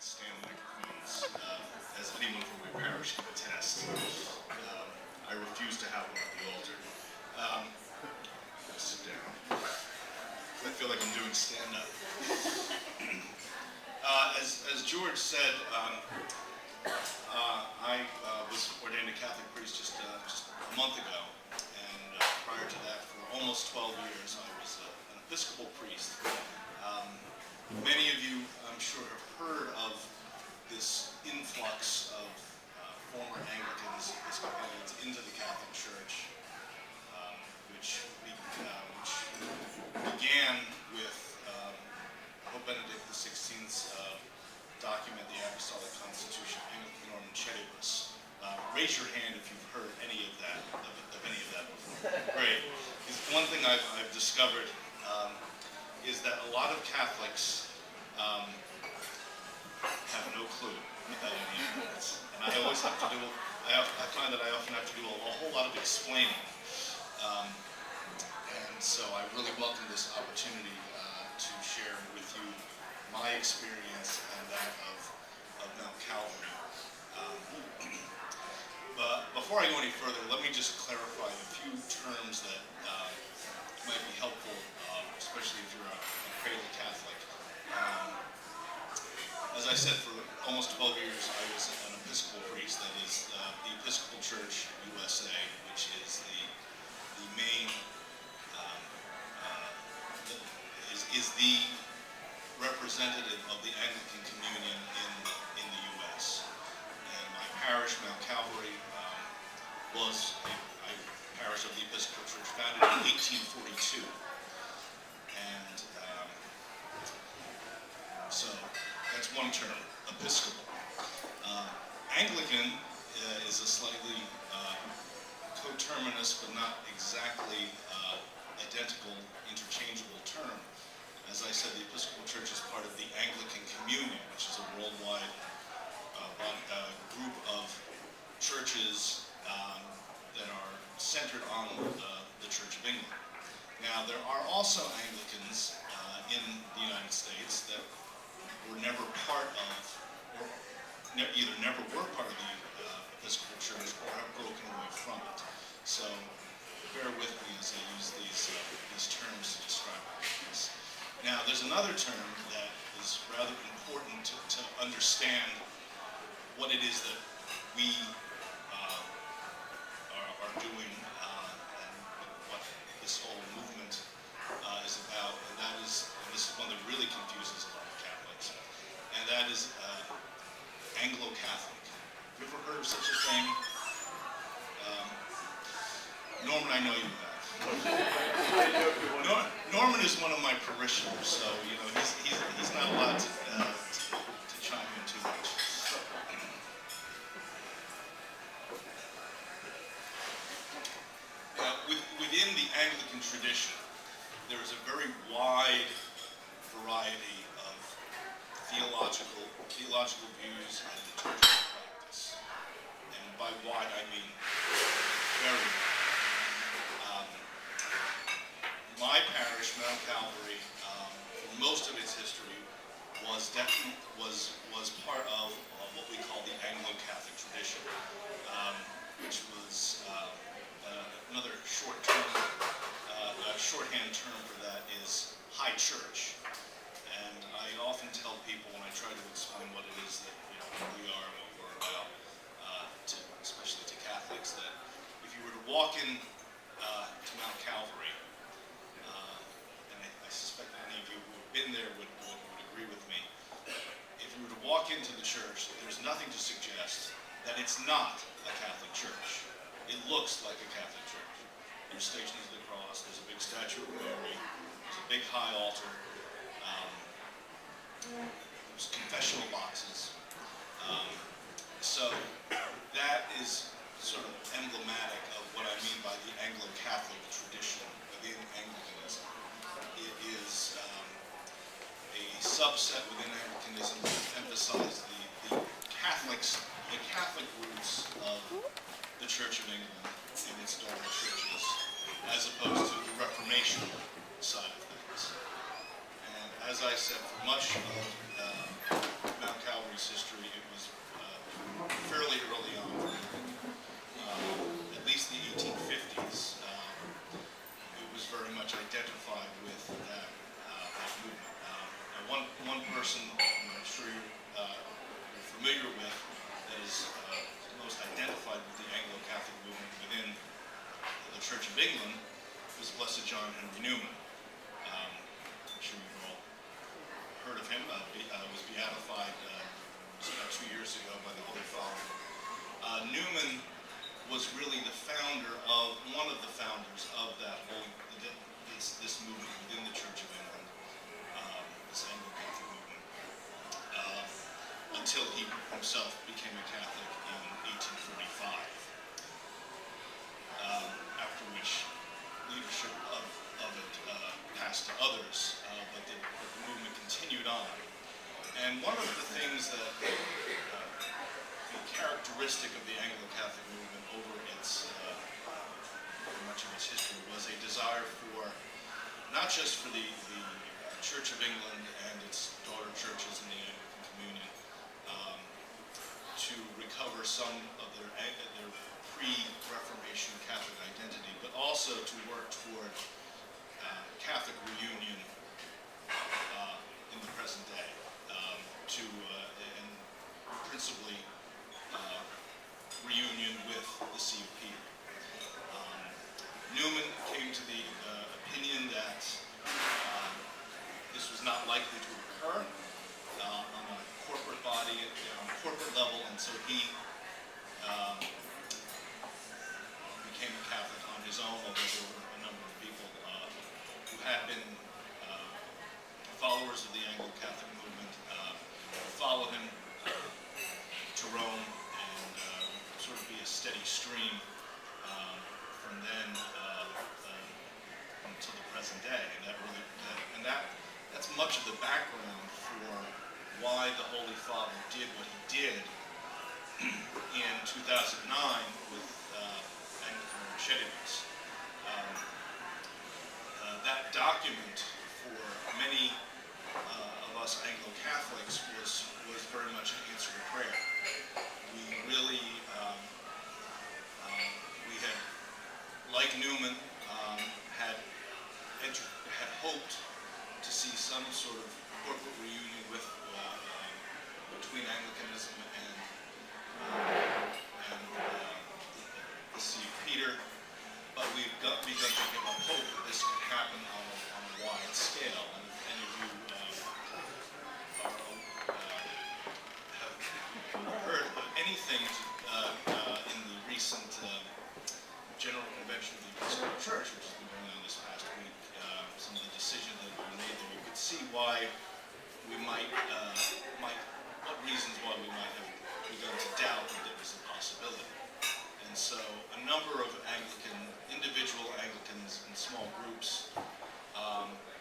stand microphones, as anyone from my parish can attest. I refuse to have one at the altar. Sit down. I feel like I'm doing stand-up. As George said, I was ordained a Catholic priest just a month ago, and prior to that, for almost 12 years, I was an Episcopal priest. Many of you, I'm sure, have heard of this influx of former Anglicans, Episcopalians into the Catholic Church, which began with Pope Benedict XVI's document, the Apostolic Constitution, Anglican Ordinariate. Raise your hand if you've heard any of that, of any of that before. Great. One thing I've discovered is that a lot of Catholics have no clue about any of this. And I always have to do, I find that I often have to do a whole lot of explaining. And so I really welcome this opportunity to share with you my experience and that of Mount Calvary. But before I go any further, let me just clarify a few terms that might be helpful, especially if you're a cradle Catholic. As I said, for almost 12 years, I was an Episcopal priest. That is the Episcopal Church USA, which is the main, is the representative of the Anglican communion in the U.S. And my parish, Mount Calvary, was a parish of the Episcopal Church founded in 1842. And so that's one term, Episcopal. Anglican is a slightly coterminous but not exactly identical, interchangeable term. As I said, the Episcopal Church is part of the Anglican Communion, which is a worldwide group of churches that are centered on the Church of England. Now, there are also Anglicans in the United States that were never part of, or either never were part of the Episcopal Church or have broken away from it. So, bear with me as I use these terms to describe this. Now, there's another term that is rather important to understand what it is that we are doing and what this whole movement is about, and that is, and this is one that really confuses a lot of Catholics, and that is Anglo-Catholic. Have you ever heard of such a thing? Norman, I know you have. Norman is one of my parishioners, so he's not allowed to chime in too much. Within the Anglican tradition, there is a very wide variety of theological views and liturgical practice, and by wide I mean very wide. My parish, Mount Calvary, for most of its history, was part of what we call the Anglo-Catholic tradition, which was another shorthand term for that is High Church. And I often tell people when I try to explain what it is that we are and what we're about, especially to Catholics, that if you were to walk in to Mount Calvary, and I suspect many of you who have been there would agree with me, if you were to walk into the church, there's nothing to suggest that it's not a Catholic church. It looks like a Catholic church. There's Stations of the Cross, there's a big statue of Mary, there's a big high altar, there's confessional boxes. So that is sort of emblematic of what I mean by the Anglo-Catholic tradition within Anglicanism. It is a subset within Anglicanism that emphasizes the Catholic roots of the Church of England and its daughter churches, as opposed to the Reformation side of things. And as I said, for much of Mount Calvary Calvary's history, it was fairly early on, at least the 1850s. It was very much identified with that movement. One person I'm sure you're familiar with that is most identified with the Anglo-Catholic movement within the Church of England was Blessed John Henry Newman. I'm sure you've all heard of him. Was beatified just about 2 years ago by the Holy Father. Newman was really one of the founders of that this movement within the Church of England, this Anglo-Catholic movement, until he himself became a Catholic in 1845. After which leadership of it passed to others, but the movement continued on. And one of the things that the characteristic of the Anglo-Catholic movement over much of its history was a desire for, not just for the Church of England and its daughter churches in the Anglican Communion, to recover some of their pre-Reformation Catholic identity, but also to work toward Catholic reunion in the present day, and principally reunion with the See of Peter. Newman came to the opinion that this was not likely to occur on a corporate body, on a corporate level, and so he became a Catholic on his own, although there were a number of people who had been followers of the Anglo-Catholic movement, followed him to Rome and sort of be a steady stream from then until the present day. And that's much of the background for why the Holy Father did what he did in 2009 with Anglican Ordinariate. That document for many of us Anglo-Catholics was very much an answer to prayer. We really, we had, like Newman, had hoped to see some sort of corporate reunion between Anglicanism and the See of Peter, but we've begun to give up hope that this could happen on a wide scale. And if any of you have heard anything in the recent General Convention of the Episcopal Church, which has been going on this past week, some of the decisions that were made there, you could see why we what reasons why we might have begun to doubt that there was a possibility. And so a number of individual Anglicans in small groups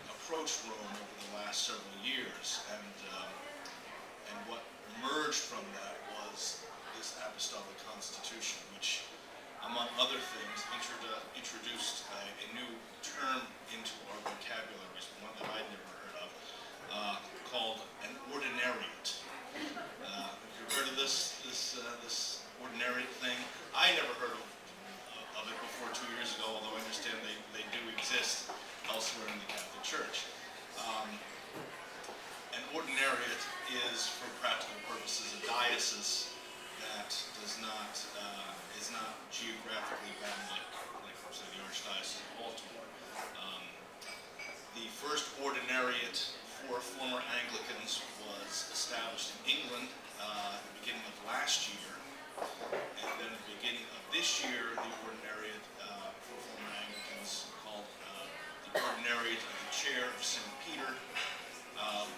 approached Rome over the last several years, and what emerged from that was this apostolic constitution, which, among other things, introduced a new term into our vocabularies, one that I'd never heard of, called an ordinariate. Have you heard of this ordinariate thing? I never heard of it before 2 years ago, although I understand they do exist elsewhere in the Catholic Church. An ordinariate is, for practical purposes, a diocese that is not geographically bound like say the Archdiocese of Baltimore. The first ordinariate for former Anglicans was established in England at the beginning of last year, and then at the beginning of this year, the ordinariate for former Anglicans, called the Ordinariate of the Chair of St. Peter,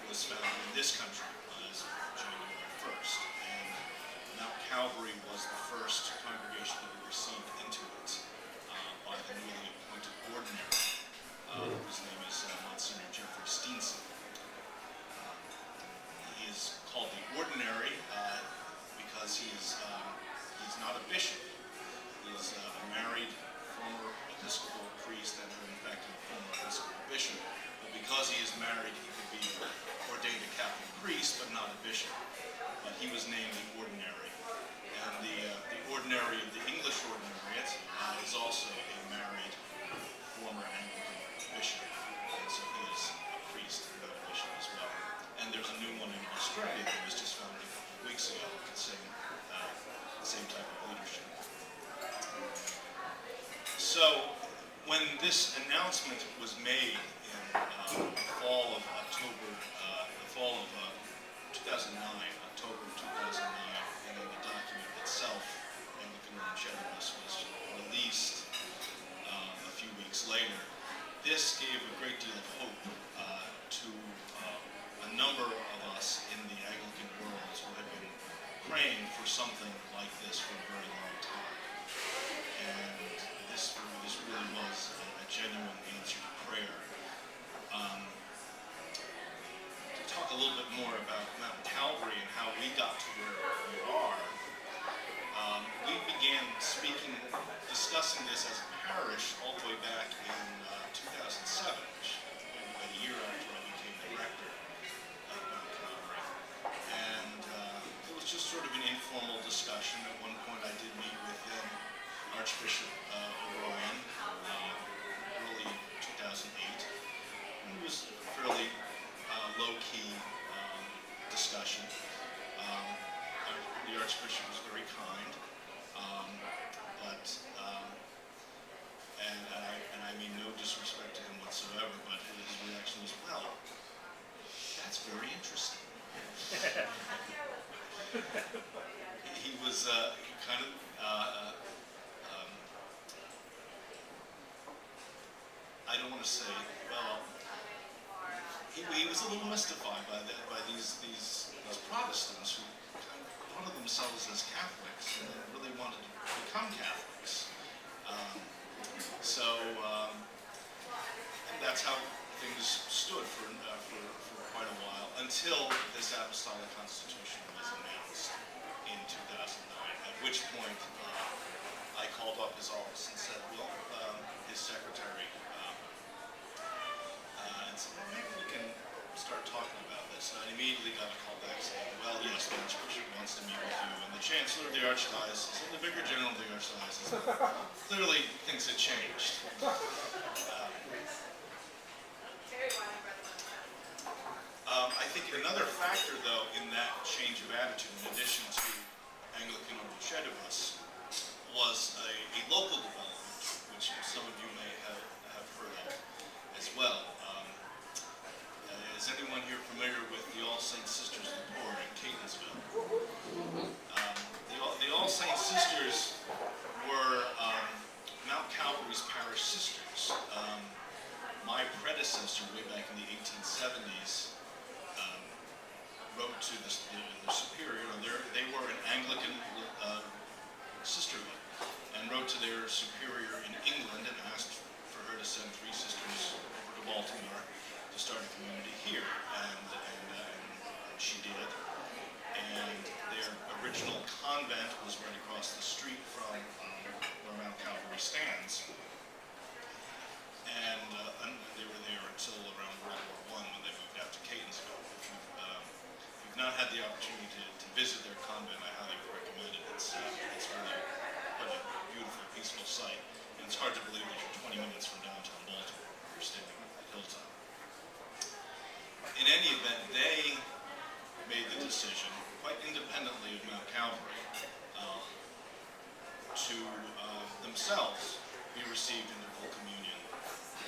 was founded in this country as of January 1st. And Mount Calvary was the first congregation that we received into it by the newly appointed ordinary, whose name is Monsignor Jeffrey Steenson. He is called the ordinary because he's not a bishop. He's a married former Episcopal priest and, in fact, a former Episcopal bishop. But because he is married, he could be ordained a Catholic priest, but not a bishop. but he was named an ordinary. And the ordinary of the English Ordinariate is also a married former Anglican bishop, and so he is a priest and not a bishop as well. And there's a new one in Australia that was just founded a couple of weeks ago with the same type of leadership. So when this announcement was made in the fall of 2009, October 2009, and then the document itself, Anglican Ordinariate, was released a few weeks later, this gave a great deal of hope to a number of us in the Anglican world who had been praying for something like this for a very long time. And this really was a genuine answer to prayer. To talk a little bit more about Mount Calvary and how we got to where we are, we began discussing this as a parish all the way back in 2007, which was about a year after I became the rector of Mount Calvary. And it was just sort of an informal discussion. At one point I did meet with Archbishop O'Brien, early 2008. And it was a fairly low-key discussion. The Archbishop was very kind, and I mean no disrespect to him whatsoever, but his reaction was, well, that's very interesting. He was kind of I don't want to say, well, he was a little mystified by these Protestants who kind of thought of themselves as Catholics and really wanted to become Catholics. And that's how things stood for quite a while until this Apostolic Constitution was announced in 2009, at which point I called up his office and said, well, his secretary, and said, well, maybe we can start talking about this. And I immediately got a call back saying, well, yes, the Archbishop wants to meet with you, and the Chancellor of the Archdiocese, and the Vicar General of the Archdiocese. Clearly, things had changed. I think another factor, though, in that change of attitude, in addition to Anglican Ordinariate, was a local development, which some of you may have heard of as well. Is anyone here familiar with the All Saints Sisters of the Poor in Catonsville? The All Saints Sisters were Mount Calvary's parish sisters. My predecessor, way back in the 1870s, wrote to the superior. They were an Anglican sisterhood, and wrote to their superior in England and asked for her to send 3 sisters over to Baltimore to start a community here, and she did. And their original convent was right across the street from where Mount Calvary stands. And they were there until around World War I when they moved out to Catonsville. If you've not had the opportunity to visit their convent, I highly recommend it. It's really quite a beautiful, peaceful site. And it's hard to believe that you're 20 minutes from downtown Baltimore. You're standing on that hilltop. In any event, they made the decision, quite independently of Mount Calvary, to themselves be received into full communion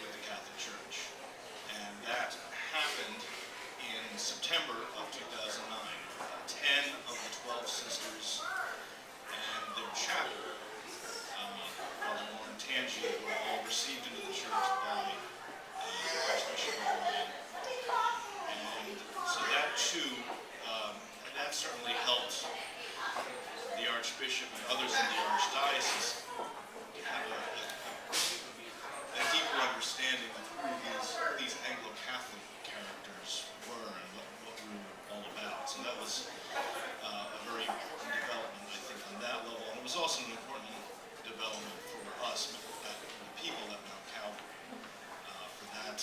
with the Catholic Church. And that happened in September of 2009. 10 of the 12 sisters and their chaplain, Father Warren Tangi, were all received into the church by Archbishop O'Brien. And so that too, that certainly helped the Archbishop and others in the Archdiocese have a deeper understanding of who these Anglo-Catholic characters were and what we were all about. So that was a very important development, I think, on that level. And it was also an important development for us, for the people at Mount Calvary, for that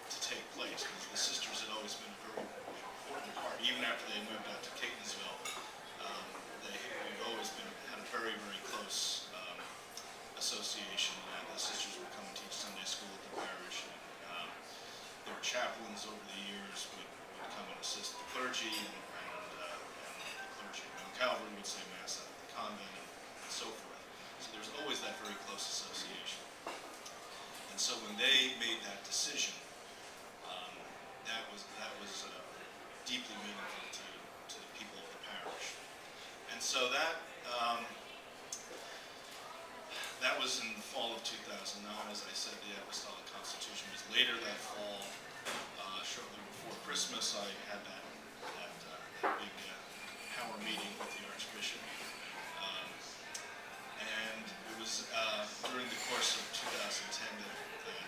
to take place. Because the sisters always been a very important part. Even after they moved out to Catonsville, we've always had a very, very close association. The sisters would come and teach Sunday school at the parish. And, there were chaplains over the years would come and assist the clergy, and the clergy around Calvary would say Mass out of the convent, and so forth. So there was always that very close association. And so when they made that decision, that was deeply meaningful to the people of the parish. And so that was in the fall of 2009. As I said, the Apostolic Constitution was later that fall. Shortly before Christmas, I had that big power meeting with the Archbishop. And it was during the course of 2010 that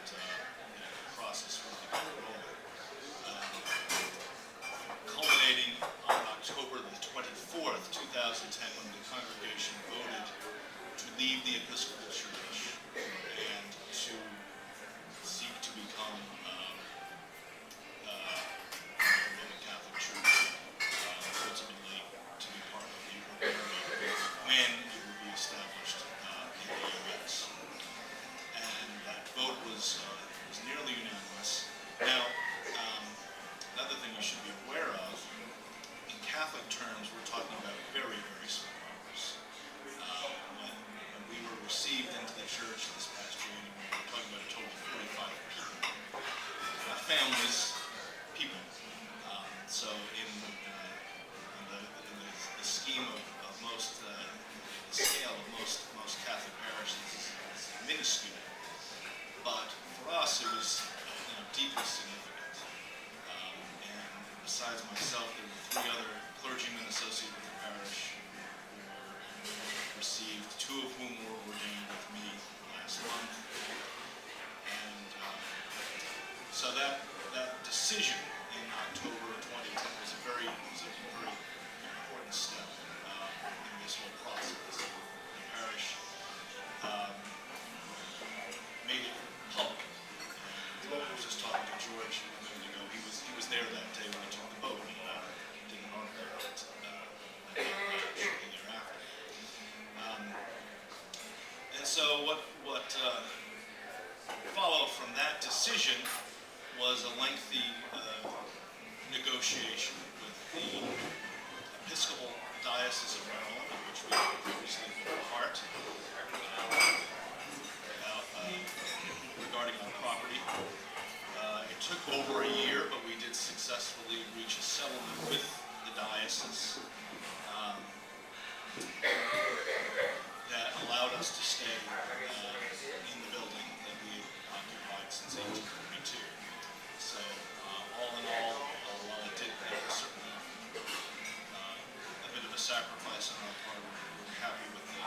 the process really got rolling. Culminating on October the 24th, 2010, when the congregation voted to leave the Episcopal Church and to seek to become the Roman Catholic Church, ultimately to be part of the Ordinariate when it would be established in the U.S. And that vote was nearly unanimous. Now, another thing you should be aware of, in Catholic terms, we're talking about very, very small numbers. When we were received into the church this past January, we're talking about a total of 45 people. Families, people. So in the scheme of most, the scale of most Catholic parishes is minuscule. But for us, it was deeply significant. And besides myself, there were 3 other clergymen associated with the parish who were received, 2 of whom were ordained with me last month. And so that decision in October 2010 was a very important step in this whole process. The parish made it public. And I was just talking to George a minute ago. He was there that day when we took the vote, and didn't argue it shortly thereafter. And so what followed from that decision was a lengthy negotiation with the Episcopal Diocese of Maryland, of which we had previously been a part, regarding our property. It took over a year, but we did successfully reach a settlement with the diocese that allowed us to stay in the building that we had occupied since 1842. So all in all, while it did make certainly a bit of a sacrifice on our part, we're happy with the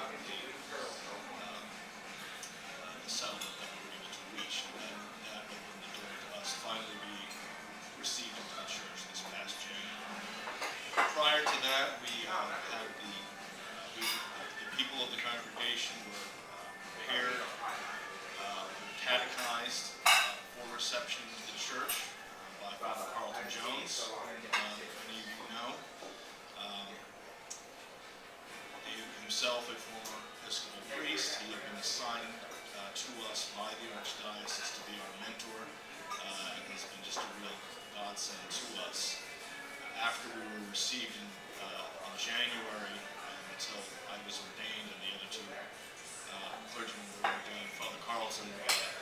settlement that we were able to reach, and then that opened the door to us finally being received into the church this past January. Prior to that, we had the people of the congregation were prepared, catechized for reception into the church by Father Carlton Jones, many of you know. Himself a former Episcopal priest, he had been assigned to us by the Archdiocese to be our mentor, and has been just a real godsend to us. After we were received in January, until I was ordained and the other 2 clergymen were ordained, Father Carlton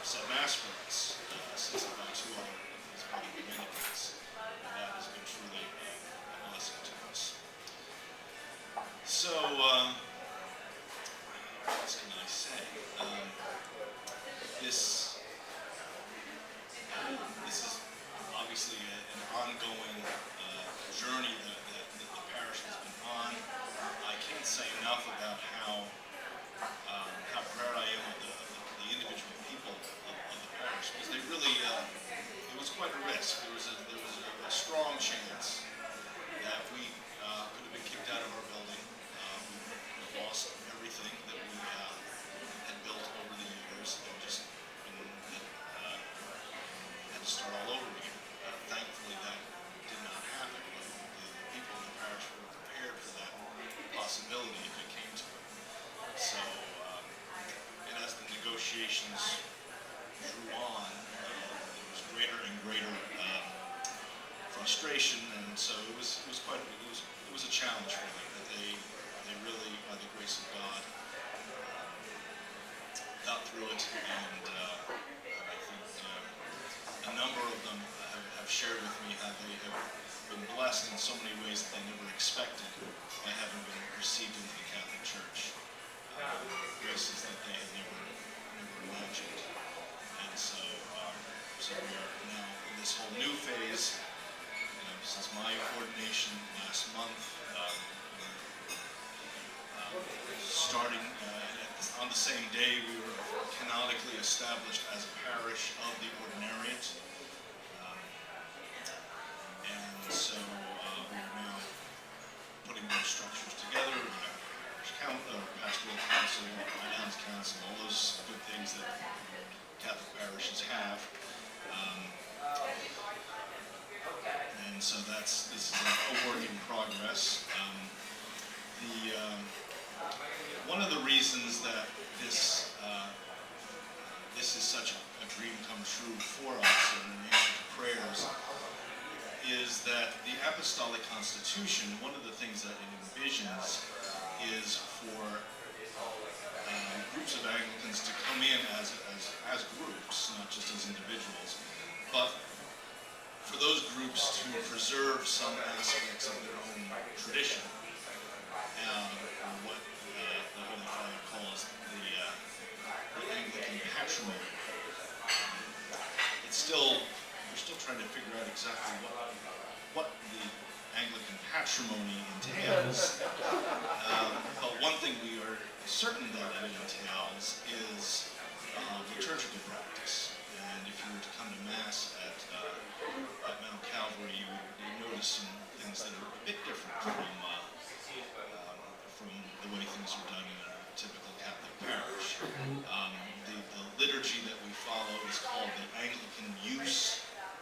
said Mass for us since about 2 other of his buddy Dominicans. And that has been truly a blessing to us. So, what else can I say? This is obviously an ongoing journey that the parish has been on. I can't say enough about how proud I am of the individual people of administration, and so it was a challenge for them. But they really, by the grace of God, got through it, and I think a number of them have shared with me how they have been blessed in so many ways that they never expected by having been received into the Catholic Church. Graces that they had never imagined. And so we are now in this whole new phase. Since my ordination last month, starting on the same day, we were canonically established as a parish of the Ordinariate. And so we are now putting those structures together. Pastoral council, finance council, all those good things that Catholic parishes have. And so this is a work in progress. One of the reasons that this is such a dream come true for us and an answer to prayers is that the Apostolic Constitution, one of the things that it envisions is for groups of Anglicans to come in as groups, not just as individuals, but for those groups to preserve some aspects of their own tradition, what the Holy Father calls the Anglican patrimony. We're still trying to figure out exactly what the Anglican patrimony entails, but one thing we are certain that it entails is liturgical practice. And if you were to come to Mass at Mount Calvary, you would notice some things that are a bit different from the way things are done in a typical Catholic parish. The liturgy that we follow is called the Anglican use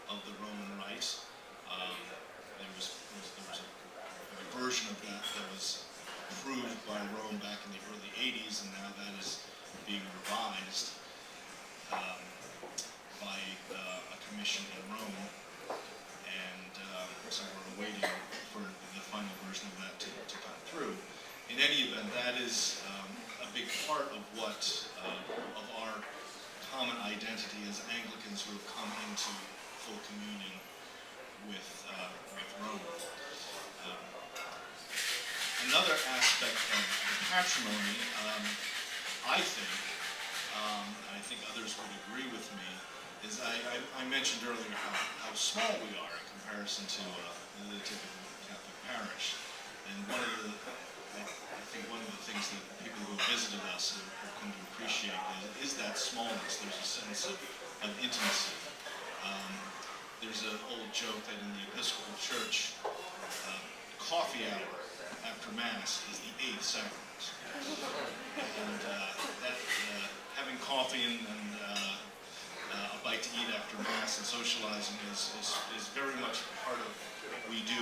of the Roman Rite. There was a version of that was approved by Rome back in the early 80s, and now that is being revised by a commission in Rome, and so we're waiting for the final version of that to come through. In any event, that is a big part of of our common identity as Anglicans who have come into full communion with Rome. Another aspect of the patrimony, I think others would agree with me, is I mentioned earlier how small we are in comparison to the typical Catholic parish. And I think one of the things that people who have visited us have come to appreciate is that smallness. There's a sense of intimacy. There's an old joke that in the Episcopal Church, coffee hour after Mass is the 8th sacrament. And having coffee and a bite to eat after Mass and socializing is very much part of what we do.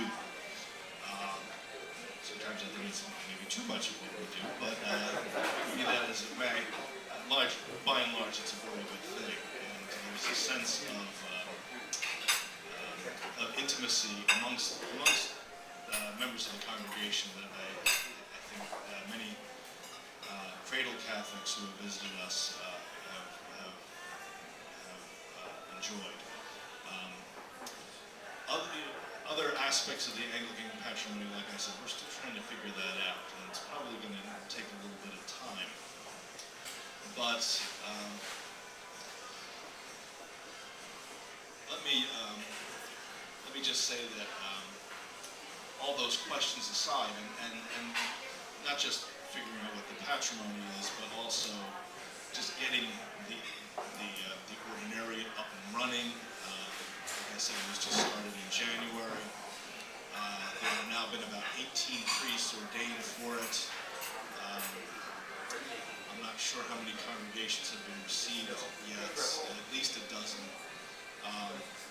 Sometimes I think it's maybe too much of what we do, but be that as it may, by and large, it's a very good thing. And there's a sense of intimacy amongst members of the congregation that I think many cradle Catholics who have visited us have enjoyed. Other aspects of the Anglican patrimony, like I said, we're still trying to figure that out, and it's probably going to take a little bit of time. But let me just say that all those questions aside, and not just figuring out what the patrimony is, but also just getting the ordinariate up and running. Like I said, it was just started in January. There have now been about 18 priests ordained for it. I'm not sure how many congregations have been received yet, at least a dozen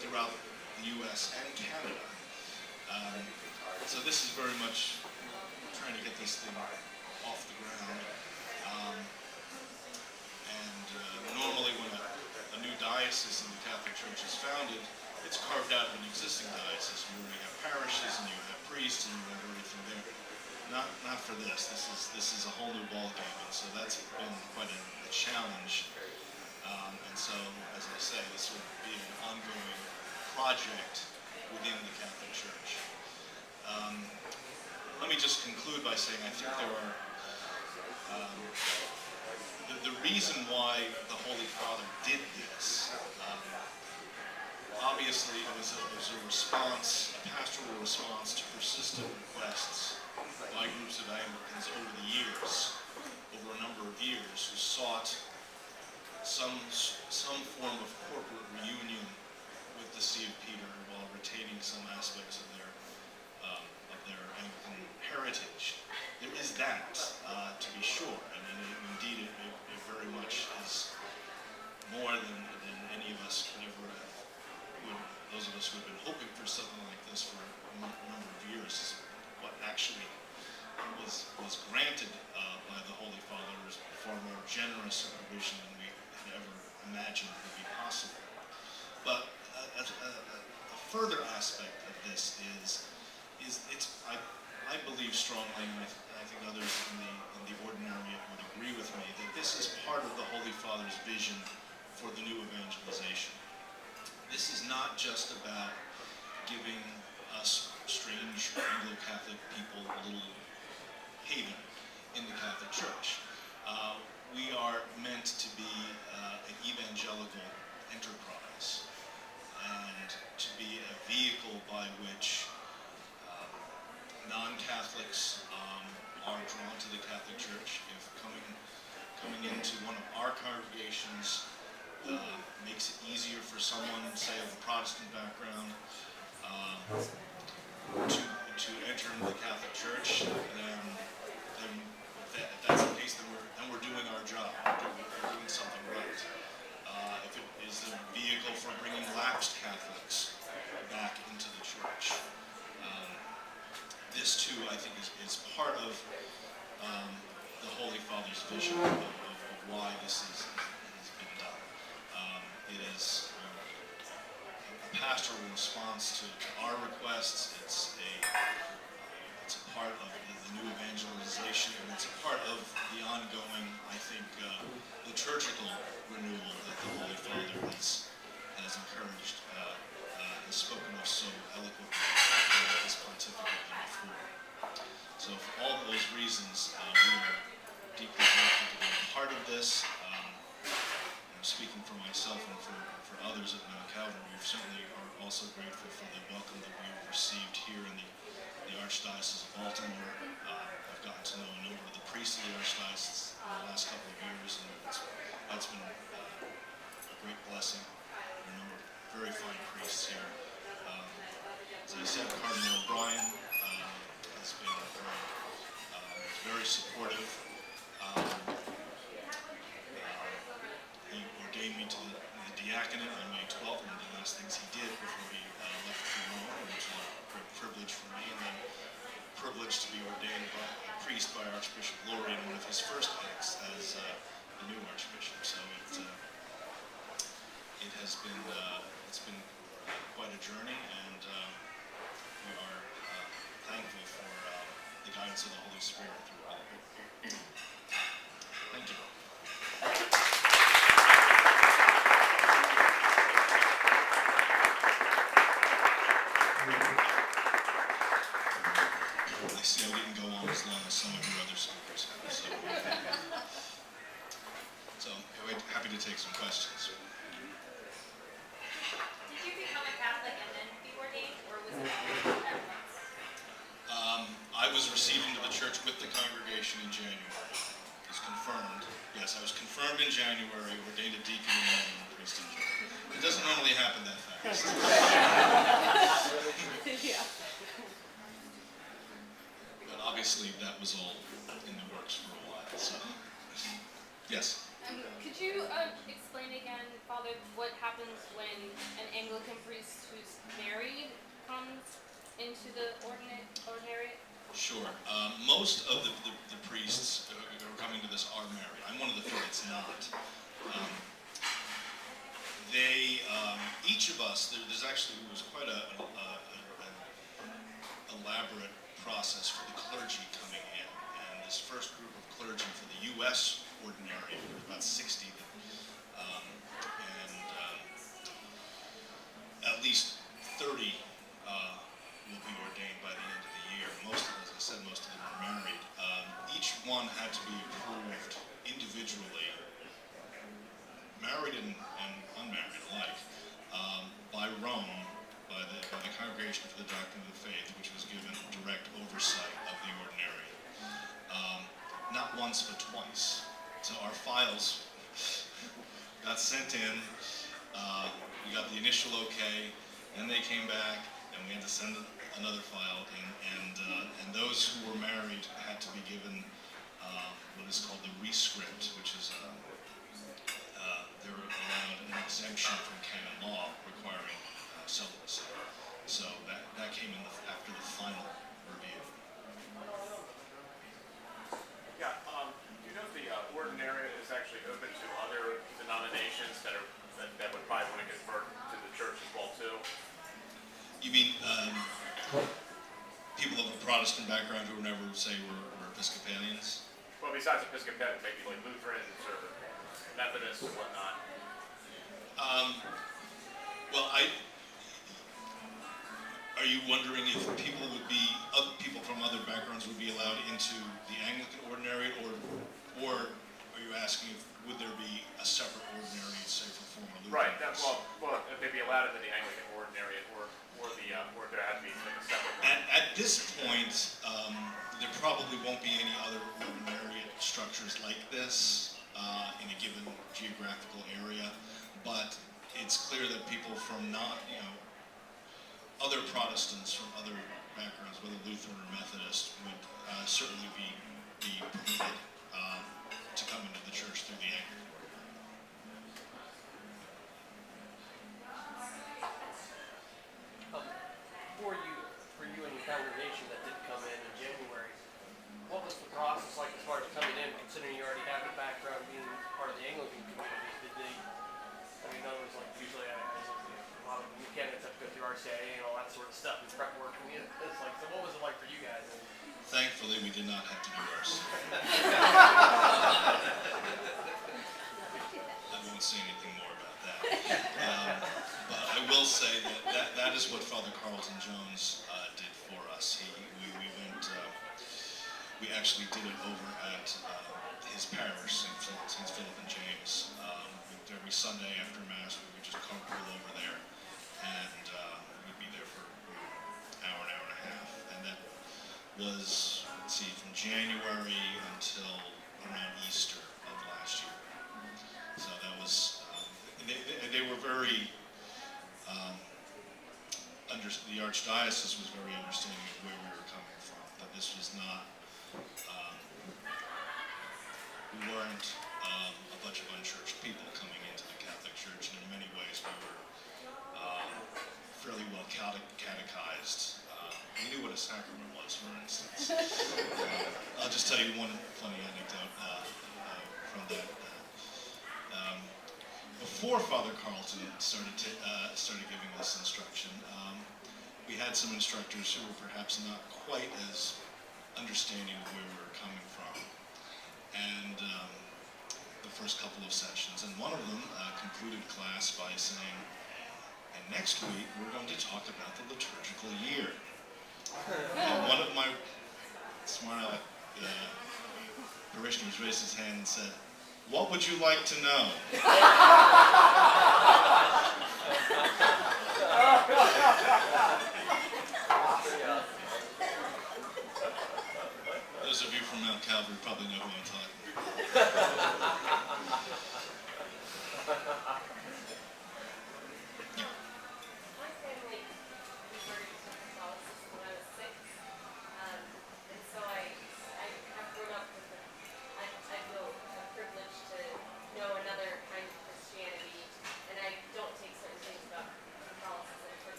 throughout the U.S. and Canada. So this is very much trying to get this thing off the ground. Normally when a new diocese in the Catholic Church is founded, it's carved out of an existing diocese. You already have parishes and you have priests and you have everything there. Not for this. This is a whole new ballgame, and so that's been quite a challenge. And so, as I say, this will be an ongoing project within the Catholic Church. Let me just conclude by saying I think there are the reason why the Holy Father did this. Obviously, it was a response, a pastoral response to persistent requests by groups of Anglicans over the years, over a number of years, who sought some form of corporate reunion with the See of Peter while retaining some aspects of their Anglican heritage. There is that, to be sure. I mean, indeed, it very much is more than any of us could ever have. Those of us who have been hoping for something like this for a number of years is what actually was granted by the Holy Father is far more generous supervision than we had ever imagined would be possible. But a further aspect of this is I believe strongly, and I think others in the Ordinariate would agree with me, that this is part of the Holy Father's vision for the new evangelization. This is not just about giving us strange Anglo-Catholic people a little haven in the Catholic Church. We are meant to be an evangelical enterprise and to be a vehicle by which non-Catholics are drawn to the Catholic Church. If coming into one of our congregations makes it easier for someone, say, of a Protestant background, to enter into the Catholic Church, then if that's the case, then we're doing our job. We're doing something right. If it is a vehicle for bringing lapsed Catholics back into the Church, this too, I think, is part of the Holy Father's vision of why this has been done. It is a pastoral response to our requests. It's a part of the new evangelization, and it's a part of the ongoing, I think, liturgical renewal that the Holy Father has encouraged, has spoken of so eloquently in his pontificate and before. So for all of those reasons, we are deeply grateful to be a part of this. Speaking for myself and for others at Mount Calvary, we certainly are also grateful for the welcome that we have received here in the Archdiocese of Baltimore. I've gotten to know a number of the priests of the Archdiocese in the last couple of years, and that's been a great blessing. A number of very fine priests here. As I said, Cardinal O'Brien has been very supportive. He ordained me to the diaconate on May 12th, one of the last things he did before he left for Rome, which was a great privilege for me, and then a privilege to be ordained by a priest by Archbishop Laurie in one of his first acts as the new Archbishop. So it's been quite a journey, and we are thankful for the guidance of the Holy Spirit through all of it. Thank you. I see I didn't go on as long as some of your other speakers have, so we're happy to take some questions. Did you become a Catholic and then be ordained, or was it all at once? I was received into the church with the congregation in January. I was confirmed. Yes, I was confirmed in January, ordained a deacon in May, and a priest in June. It doesn't normally happen that fast. Yeah. But obviously that was all in the works for a while, so. Yes? Could you explain again, Father, what happens when an Anglican priest who's married comes into the ordinariate? Sure. Most of the priests who are coming to this are married. I'm one of the few that's not. each of us, there's actually, it was quite an elaborate process for the clergy coming in. And this first group of clergy for the U.S. Ordinariate, there were about 60 that, at least 30 will be ordained by the end of the year. Most of them, as I said, most of them are married. Each one had to be approved individually, married and unmarried alike, by Rome, by the Congregation for the Doctrine of the Faith, which was given direct oversight of the ordinariate. Not once, but twice. So our files got sent in. We got the initial okay, then they came back, and we had to send another file in, and those who were married had to be given what is called the rescript, which is they were allowed an exemption from canon law requiring celibacy. So that came in after the final review. Yeah, do you know if the ordinariate is actually open to other denominations that would probably want to convert to the church as well too? You mean people of a Protestant background who never say were Episcopalians? Well, besides Episcopalians, maybe like Lutherans or Methodists and whatnot. Well, are you wondering if people from other backgrounds would be allowed into the Anglican Ordinariate, or are you asking if would there be a separate ordinariate, say, for former Lutherans? Right. Well, if they'd be allowed into the Anglican Ordinariate, or there had to be like a separate one. At this point, there probably won't be any other ordinariate structures like this in a given geographical area, but it's clear that people from other Protestants from other backgrounds, whether Lutheran or Methodist, would certainly be permitted to come into the church through the Anglican Ordinariate. For you and your congregation that did come in January, what was the process like as far as coming in, considering you already have a background being part of the Anglican community? Did they, in other words, like usually a lot of new candidates have to go through RCIA and all that sort of stuff and prep work. It's like, so what was it like for you guys? Thankfully, we did not have to do ours. I won't say anything more about that. But I will say that is what Father Carlton Jones did for us. We actually did it over at his parish, St. Philip and James. Every Sunday after Mass, we would just carpool over there, and we'd be there for an hour and a half. And that was, let's see, from January until around Easter of last year. So that was, they were very, the Archdiocese was very understanding of where we were coming from, that this was not, we weren't a bunch of unchurched people coming into the Catholic Church, and in many ways we were fairly well catechized. We knew what a sacrament was, for instance. I'll just tell you one funny anecdote from that. Before Father Carlton started giving this instruction, we had some instructors who were perhaps not quite as understanding of where we were coming from. And the first couple of sessions, and one of them concluded class by saying, and next week we're going to talk about the liturgical year. And one of my smart parishioners raised his hand and said, "What would you like to know?" Those of you from Mount Calvary probably know who I'm talking about. My family converted to Catholicism when I was 6, and so I have grown up with I feel privileged to know another kind of Christianity, and I don't take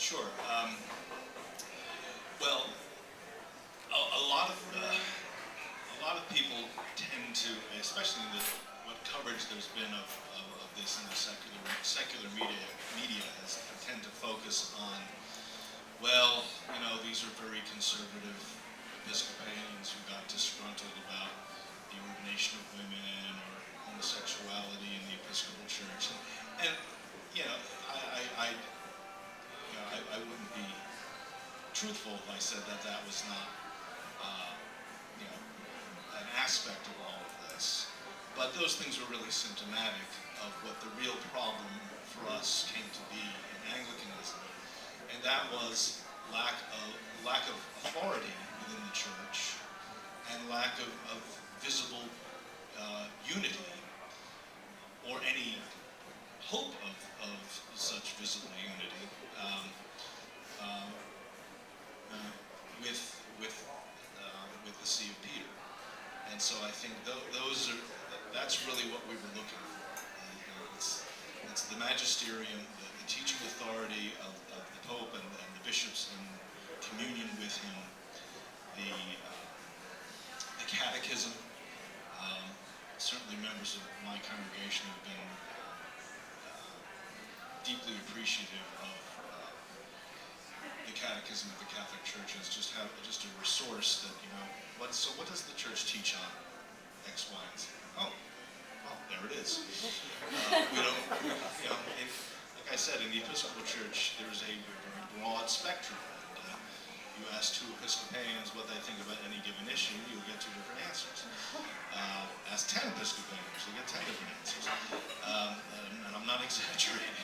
Sure. Well, a lot of people tend to, especially in what coverage there's been of this in the secular media has tend to focus on, well, these are very conservative Episcopalians who got disgruntled about the ordination of women or homosexuality in the Episcopal Church, and I wouldn't be truthful if I said that was not an aspect of all of this. But those things were really symptomatic of what the real problem for us came to be in Anglicanism, and that was lack of authority within the church and lack of visible unity or any hope of such visible unity with the See of Peter. And so I think that's really what we were looking for. It's the magisterium, the teaching authority of the Pope and the bishops in communion with him, the catechism. Certainly members of my congregation have been deeply appreciative of the Catechism of the Catholic Church as just a resource that, so what does the Church teach on X, Y, and Z? Oh, well, there it is. We don't, like I said, in the Episcopal Church, there's a very broad spectrum. And you ask two Episcopalians what they think about any given issue, you'll get two different answers. Ask 10 Episcopalians, you'll get 10 different answers. And I'm not exaggerating.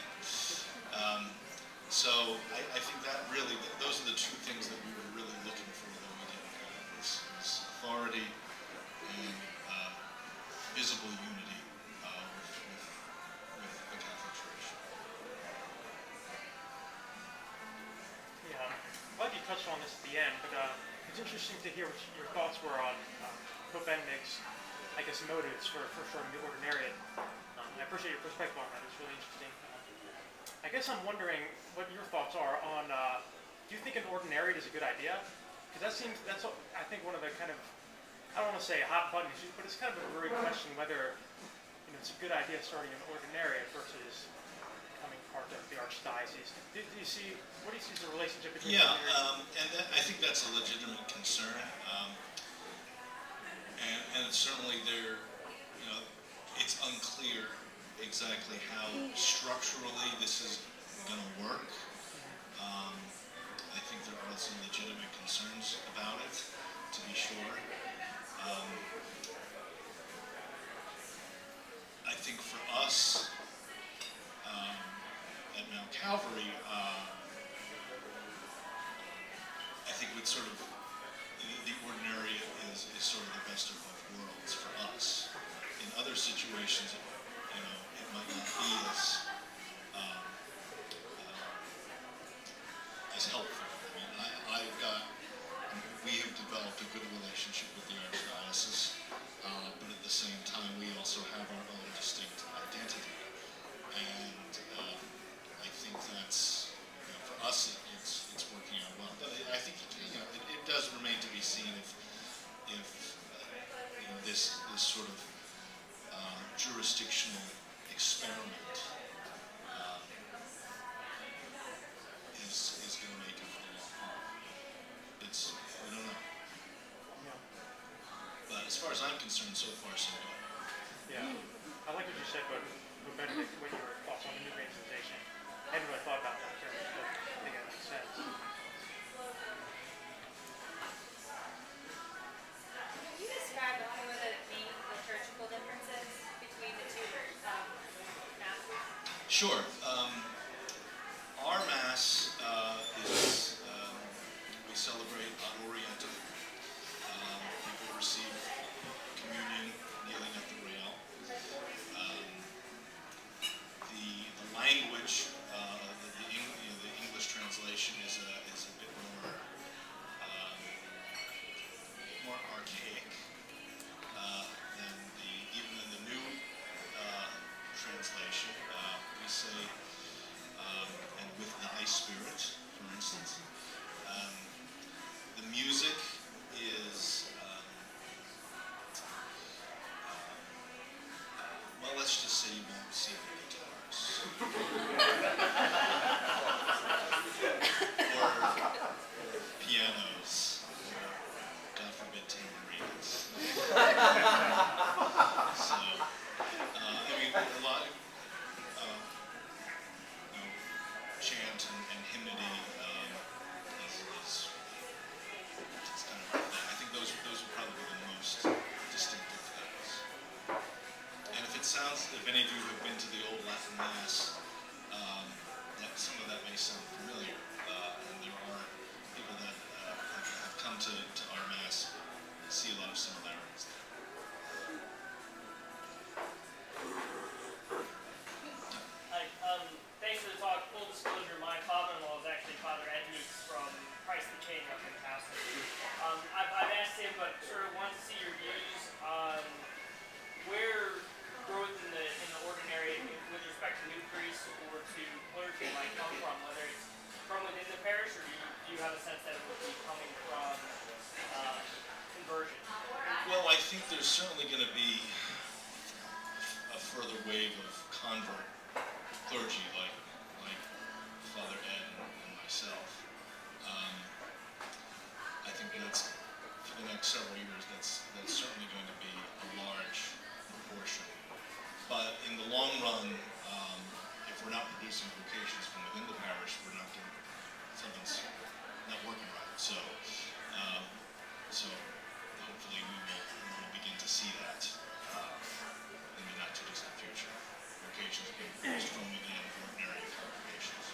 So I think that really, those are the two things that we were really looking for that we didn't have, this authority and visible unity with the Catholic Church. Yeah, I'm glad you touched on this at the end, but it's interesting to hear what your thoughts were on Pope Benedict's, motives for starting the Ordinariate. I appreciate your perspective on that. It's really interesting. I guess I'm wondering what your thoughts are on, do you think an Ordinariate is a good idea? Because that's I think one of the kind of, I don't want to say hot button issues, but it's kind of a brewing question whether it's a good idea starting an Ordinariate versus becoming part of the Archdiocese. What do you see as the relationship between I think that's a legitimate concern. And it's certainly it's unclear exactly how structurally this is going to work. I think there are some legitimate concerns about it, to be sure. I think for us at Mount Calvary, I think with sort of the Ordinariate is sort of the best of both worlds for us. In other situations, it might not be as helpful. I mean, we have developed a good relationship with the Archdiocese, but at the same time, we also have our own distinct identity. And I think that's, for us, it's working out well. But I think, it does remain to be seen if this sort of jurisdictional experiment is going to make it for a long haul. I don't know. But as far as I'm concerned, so far so good. Yeah, I like what you said about Benedict, what your thoughts on the new organization. I hadn't really thought about that term, but I think that makes sense. Can you describe some of the main liturgical differences between the two masses? Sure. Our Mass is, we celebrate ad orientem. People receive communion kneeling at the rail. The language, the English translation is a bit more archaic than even in the new translation. We say, and with thy spirit, chant and hymnody is kind of, I think those would probably be the most distinctive things. And if any of you have been to the old Latin Mass, that some of that may sound familiar, and there are people that have come to our Mass see a lot of similarities there. Hi, thanks for the talk. Full disclosure, my father-in-law is actually Father Edney from Christ the King up in Castle. I've asked him, but sort of want to see your views on where growth in the ordinary with respect to new priests or to clergy might come from, whether it's from within the parish, or do you have a sense that it would be coming from conversion? Well, I think there's certainly going to be a further wave of convert clergy like Father Ed and myself. I think that's, for the next several years, that's certainly going to be a large proportion. But in the long run, if we're not producing vocations from within the parish, something's not working right. So hopefully we will begin to see that in the not too distant future. Vocations being produced from within ordinary congregations.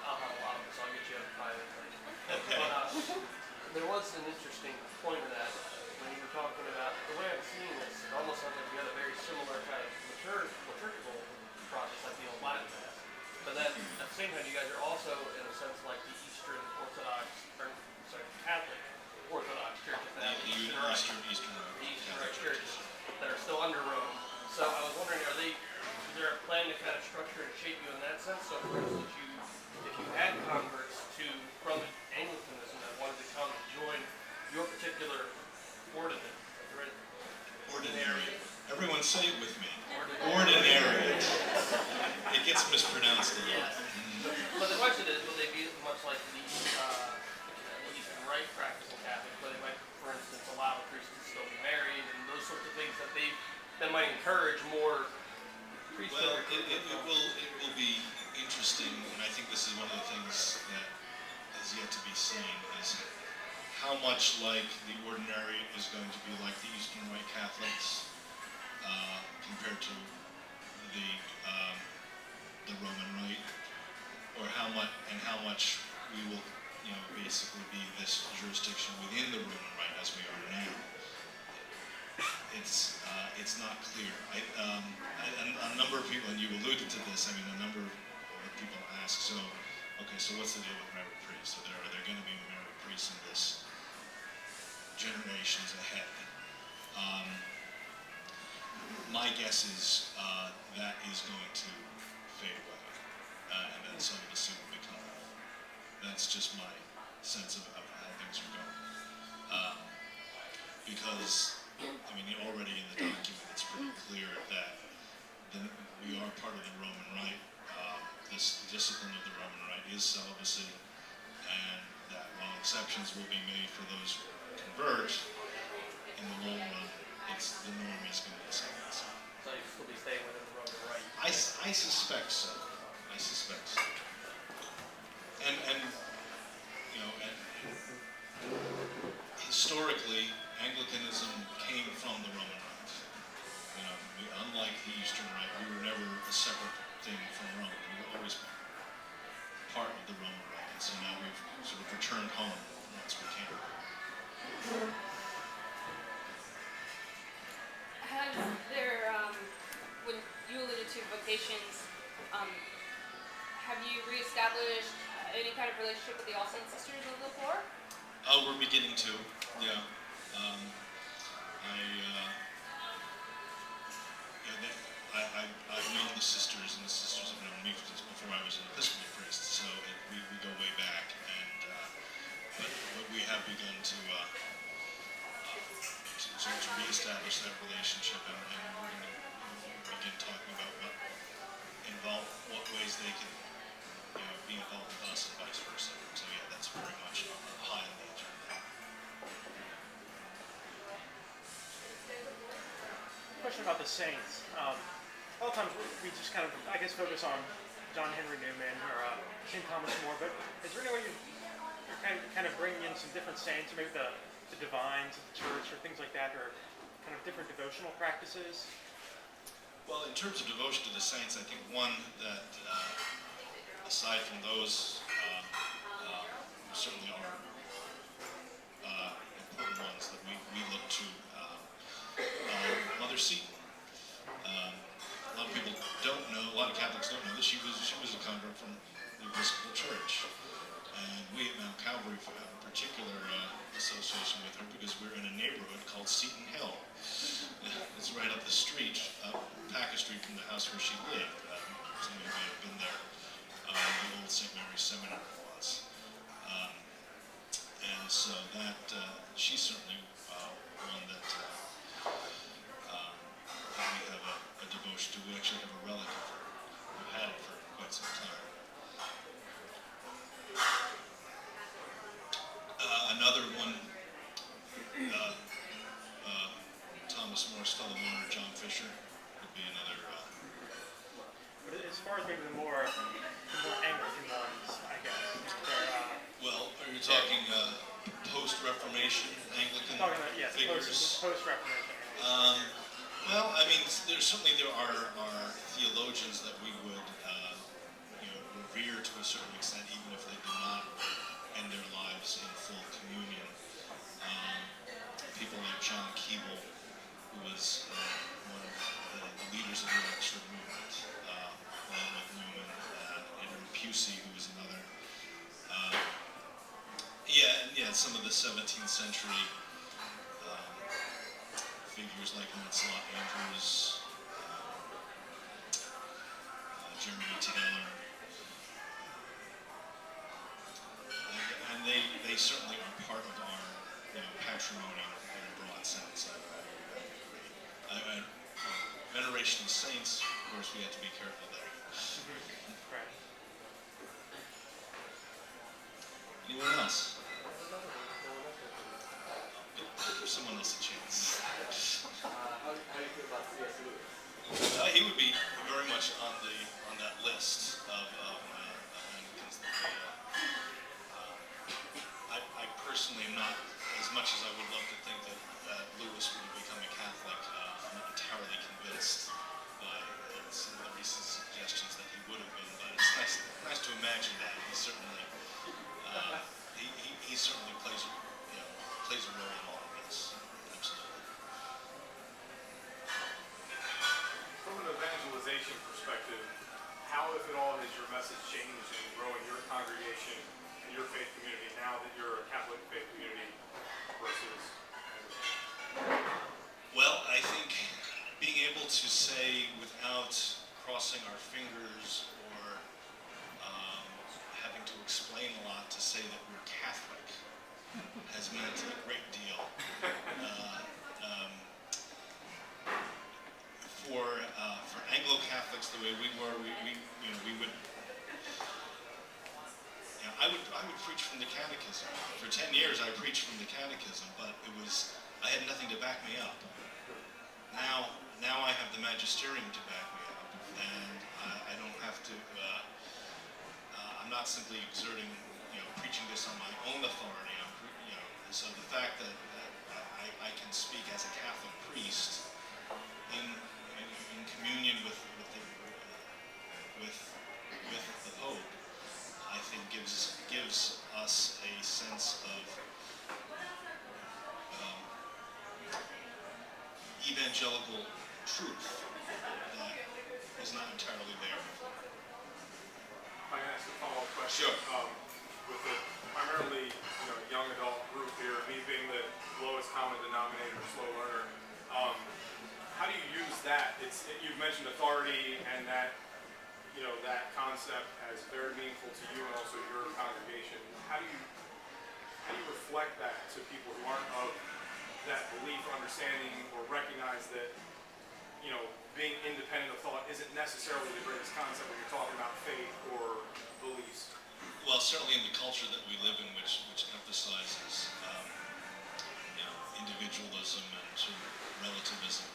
I'll have a lot of this, I'll get you up privately. Okay. But there was an interesting point of that when you were talking about, the way I'm seeing this, it almost sounds like you had a very similar kind of liturgical process like the old Latin Mass. But then at the same time, you guys are also, in a sense, like the Eastern Orthodox, Catholic Orthodox Church, if that The Eastern Rite. Eastern Rite Church that are still under Rome. So I was wondering, is there a plan to kind of structure and shape you in that sense? So for instance, if you had converts from Anglicanism that wanted to come and join your particular ordinariate. Everyone say it with me. Ordinariate. It gets mispronounced a lot. Yes. But the question is, will they be much like the Eastern Rite practice in Catholic, where they might, for instance, allow the priest to still be married and those sorts of things that might encourage more priesthood? Well, it will be interesting, and I think this is one of the things that is yet to be seen, is how much like the ordinariate is going to be like the Eastern Rite Catholics compared to the Roman Rite, or how much we will, basically be this jurisdiction within the Roman Rite as we are now. It's not clear. A number of people, and you alluded to this, a number of people ask, so what's the deal with married priests? Are there going to be married priests in this generations ahead? My guess is that is going to fade away, and then some of the suit will become. That's just my sense of how things are going. Because, already in the document, it's pretty clear that we are part of the Roman Rite. This discipline of the Roman Rite is celibacy, and that while exceptions will be made for those who convert, in the long run, the norm is going to be celibacy. So you still be staying within the Roman Rite? I suspect so. And historically, Anglicanism came from the Roman Rite. Unlike the Eastern Rite, we were never a separate thing from Rome. We were always part of the Roman Rite, and so now we've sort of returned home once we can. Has there, when you alluded to vocations, have you reestablished any kind of relationship with the All Saints Sisters of the Poor? We're beginning to, yeah. I've known the sisters, and the sisters have known me before I was an Episcopal priest, so we go way back, and but we have begun to reestablish that relationship, and we're going to begin talking about what ways they can be involved with us and vice versa. So yeah, that's very much high on the agenda. Question about the saints. a lot of times we just kind of, I guess, focus on John Henry Newman or St. Thomas More, but is there any way you're kind of bringing in some different saints, or maybe the divines of the church or things like that, or kind of different devotional practices? Well, in terms of devotion to the saints, I think one that, aside from those, certainly are important ones that we look to, Mother Seton. A lot of people don't know, a lot of Catholics don't know that she was a convert from the Episcopal Church. And we at Mount Calvary have a particular association with her because we're in a neighborhood called Seton Hill. It's right up the street, Packer Street from the house where she lived. Some of you may have been there. The old St. Mary's Seminary was. And so that, she's certainly one that we have a devotion to. We actually have a relic of her. We've had it for quite some time. Another one, Thomas More, Stella Warner, John Fisher would be another. But as far as maybe the more Anglican ones, I guess. Well, are you talking post-Reformation Anglican Talking about, yes, figures? post-Reformation. Well, I mean, there are theologians that we would revere to a certain extent, even if they did not end their lives in full communion. People like John Keble, who was one of the leaders of the Oxford movement, along with Newman, Edward Pusey, who was another. Some of the 17th century figures like Lancelot Andrews, Jeremy Taylor, and they certainly are part of our patrimony in a broad sense. Veneration of saints, of course, we have to be careful there. Right. Anyone else? Give someone else a chance. How do you feel about C.S. Lewis? He would be very much on that list of Anglicans. I personally am not, as much as I would love to think that Lewis would become a Catholic, I'm not entirely convinced by some of the recent suggestions that he would have been. But it's nice to imagine that he certainly he certainly plays a role in all of this. Absolutely. From an evangelization perspective, how, if at all, has your message changed in growing your congregation and your faith community now that you're a Catholic faith community versus? Well, I think being able to say without crossing our fingers or having to explain a lot to say that we're Catholic has meant a great deal. For Anglo-Catholics the way we were, we would. I would preach from the Catechism. For 10 years, I preached from the Catechism, but I had nothing to back me up. Now I have the magisterium to back me up, and I don't have to. I'm not simply exerting, preaching this on my own authority. So the fact that I can speak as a Catholic priest in communion with the Pope, I think gives us a sense of evangelical truth that is not entirely there before. If I can ask a follow-up question. Sure. With the primarily young adult group here, me being the lowest common denominator, slow learner, how do you use that? You've mentioned authority and that that concept as very meaningful to you and also your congregation. How do you reflect that to people who aren't of that belief or understanding or recognize that being independent of thought isn't necessarily the greatest concept when you're talking about faith or beliefs? Well, certainly in the culture that we live in, which emphasizes individualism and sort of relativism,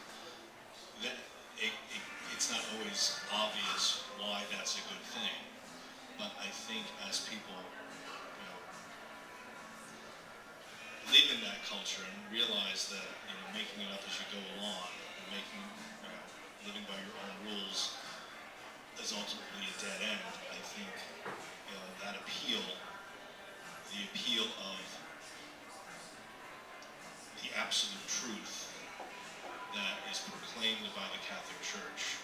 it's not always obvious why that's a good thing. But I think as people, live in that culture and realize that making it up as you go along, and living by your own rules is ultimately a dead end. I think that appeal, the appeal of the absolute truth that is proclaimed by the Catholic Church,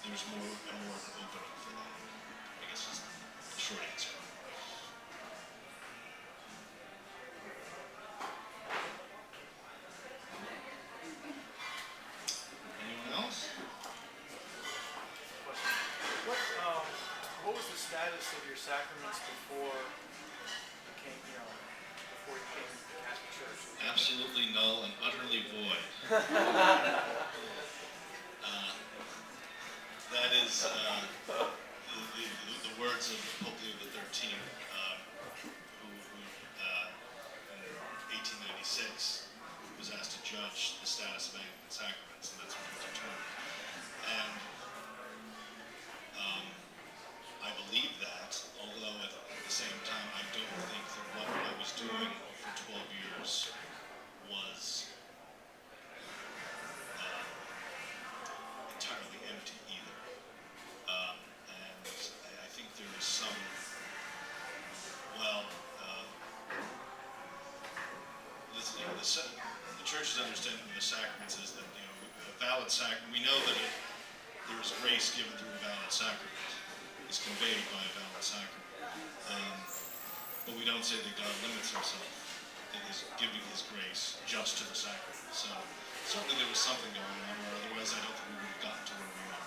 there's more and more of an opening for that. I guess is the short answer. Anyone else? What was the status of your sacraments before you came to the Catholic Church? Absolutely null and utterly void. That is the words of Pope Leo XIII, who in 1896 was asked to judge the status of Anglican sacraments, and that's what he determined. And I believe that, although at the same time I don't think that what I was doing for 12 years was entirely empty either. And I think there is some, the Church's understanding of the sacraments is that a valid sacrament, we know that there is grace given through a valid sacrament. It's conveyed by a valid sacrament. But we don't say that God limits himself in his giving his grace just to the sacrament. So certainly there was something going on, or otherwise I don't think we would have gotten to where we are.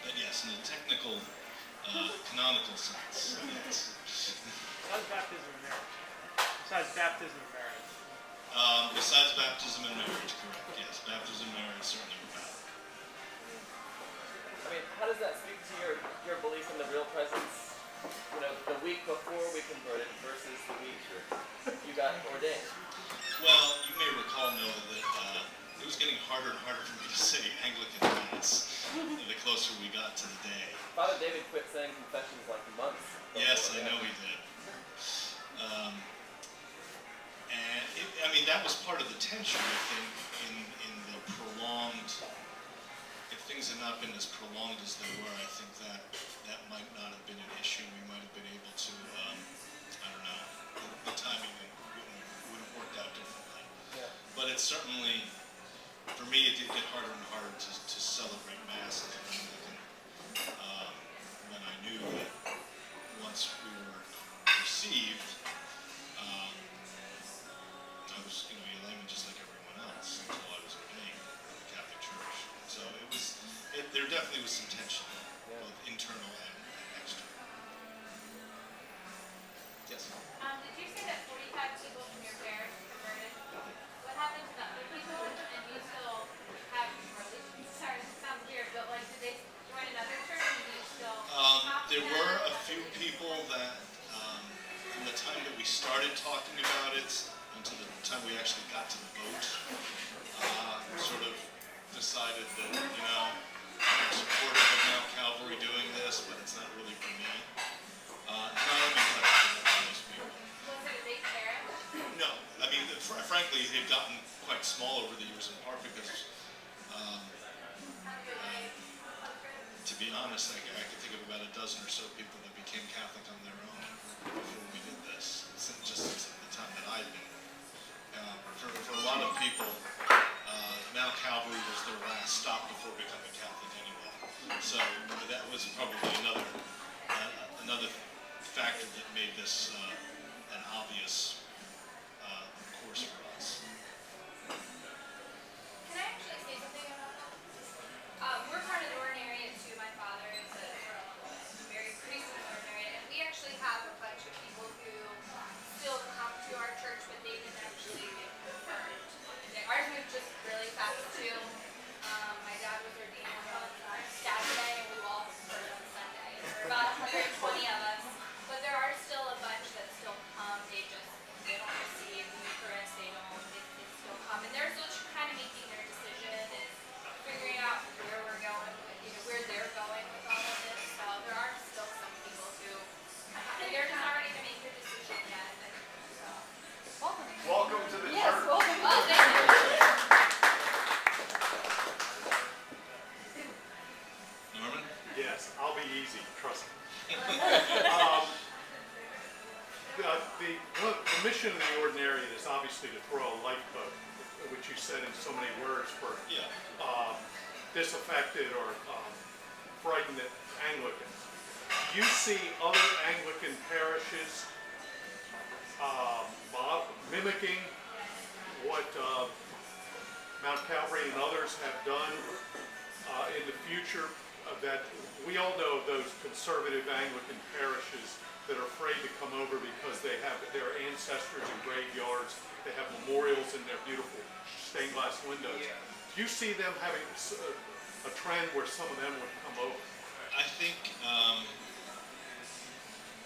But yes, in the technical, canonical sense, yes. Besides baptism and marriage. Besides baptism and marriage. Besides baptism and marriage, correct, yes. Baptism and marriage certainly were valid. I mean, how does that speak to your belief in the real presence? The week before we converted versus the week you got ordained. Well, you may recall, Noah, that it was getting harder and harder for me to say Anglican Mass the closer we got to the day. Father David quit saying confessions like months before. Yes, I know he did. And that was part of the tension, I think, in the prolonged. If things had not been as prolonged as they were, I think that might not have been an issue. We might have been able to, I don't know, the timing would have worked out differently. Yeah. But it's certainly, for me, it did get harder and harder to celebrate Mass as an Anglican when I knew that once we were received, I was, a layman just like everyone else until I was ordained in the Catholic Church. So there definitely was some tension, both internal and external. Yes? Did you say that 45 people from your parish converted? What happened to the other people? And you still have relations? Sorry, this sounds weird, but did they join another church and you still talk to There them? were a few people that, from the time that we started talking about it until the time we actually got to the vote, sort of decided that, I'm supportive of now Calvary doing this, but it's not really for me. And I'm in touch with those people. Was it a big parish? No, frankly, they've gotten quite small over the years, in part because, to be honest, I could think of about a dozen or so people that became Catholic on their own before we did this, just since the time that I've been. For a lot of people, now Calvary was their last stop before becoming Catholic anyway. So that was probably another factor that made this an obvious course for us. Can I actually say something about that? We're part of the Ordinariate too. My father is a very priest in the Ordinariate, and we actually have a bunch of people who still come to our church, but they didn't actually get converted. Ours moved just really fast too. My dad was ordained on Saturday, and we all converted on Sunday. There were about 120 of us, but there are still a bunch that still come. They don't receive the Eucharist. They don't Yes, I'll be easy, trust me. The mission of the Ordinariate is obviously to throw a lifeboat, which you said in so many words, for disaffected or frightened Anglicans. You see other Anglican parishes mimicking what Mount Calvary and others have done in the future, that we all know those conservative Anglican parishes that are afraid to come over because they have their ancestors in graveyards, they have memorials in their beautiful stained glass windows. Do you see them having a trend where some of them would come over? I think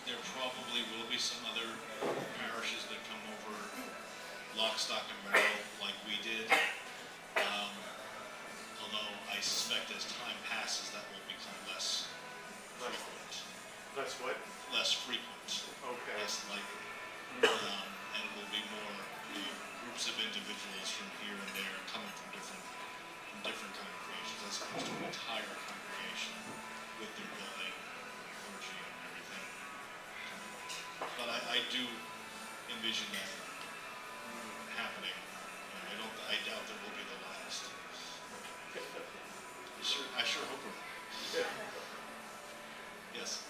there probably will be some other parishes that come over lock, stock, and barrel like we did. Although I suspect as time passes that will become less frequent. That's what? Less frequent. Okay. Less likely. And it will be more groups of individuals from here and there coming from different congregations as opposed to an entire congregation with their building, clergy, and everything. But I do envision that happening. I doubt that will be the last. I sure hope we're. Yes.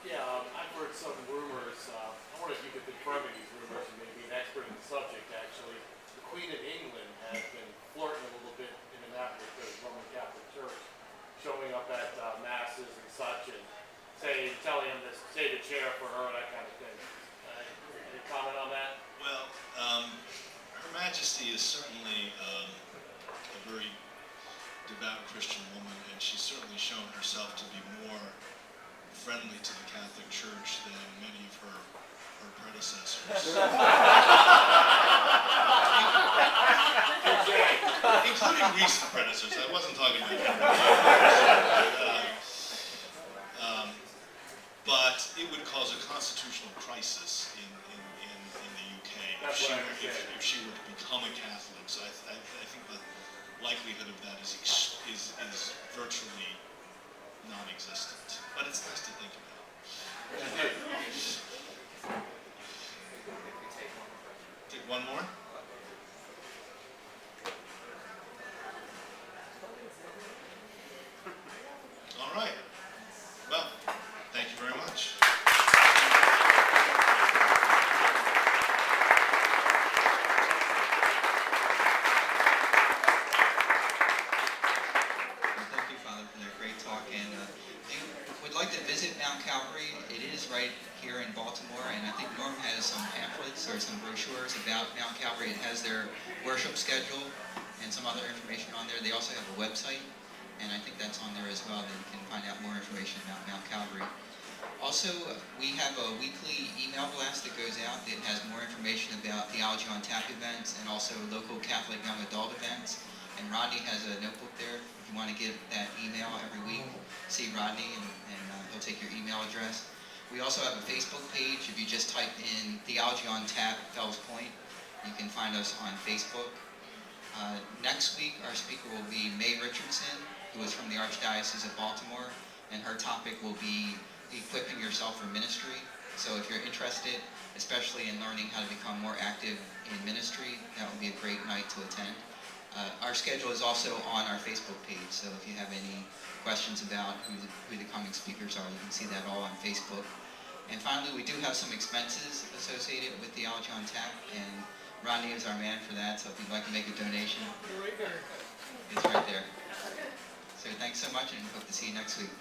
Yeah, I've heard some rumors. I wonder if you could confirm these rumors and maybe an expert in the subject. Actually, the Queen of England has been flirting a little bit in and out with the Roman Catholic Church, showing up at masses and such, and telling them to say the chair for her, that kind of thing. Any comment on that? Well, Her Majesty is certainly a very devout Christian woman, and she's certainly shown herself to be more friendly to the Catholic Church than many of her predecessors. Including recent predecessors. I wasn't talking about but it would cause a constitutional crisis in the UK if she were to become a Catholic. So I think the likelihood of that is virtually non-existent. But it's nice to think about. Take one more. All right. Well, thank you very much. Thank you, Father, for that great talk. And if you would like to visit Mount Calvary, it is right here in Baltimore, and I think Norm has some pamphlets or some brochures about Mount Calvary. It has their worship schedule and some other information on there. They also have a website, and I think that's on there as well, that you can find out more information about Mount Calvary. Also, we have a weekly email blast that goes out that has more information about Theology on Tap events and also local Catholic young adult events. And Rodney has a notebook there. If you want to get that email every week, see Rodney, and he'll take your email address. We also have a Facebook page. If you just type in Theology on Tap, Fells Point, you can find us on Facebook. Next week, our speaker will be May Richardson, who is from the Archdiocese of Baltimore, and her topic will be equipping yourself for ministry. So if you're interested, especially in learning how to become more active in ministry, that would be a great night to attend. Our schedule is also on our Facebook page, so if you have any questions about who the coming speakers are, you can see that all on Facebook. And finally, we do have some expenses associated with Theology on Tap, and Rodney is our man for that, so if you'd like to make a donation, it's right there. So thanks so much, and hope to see you next week.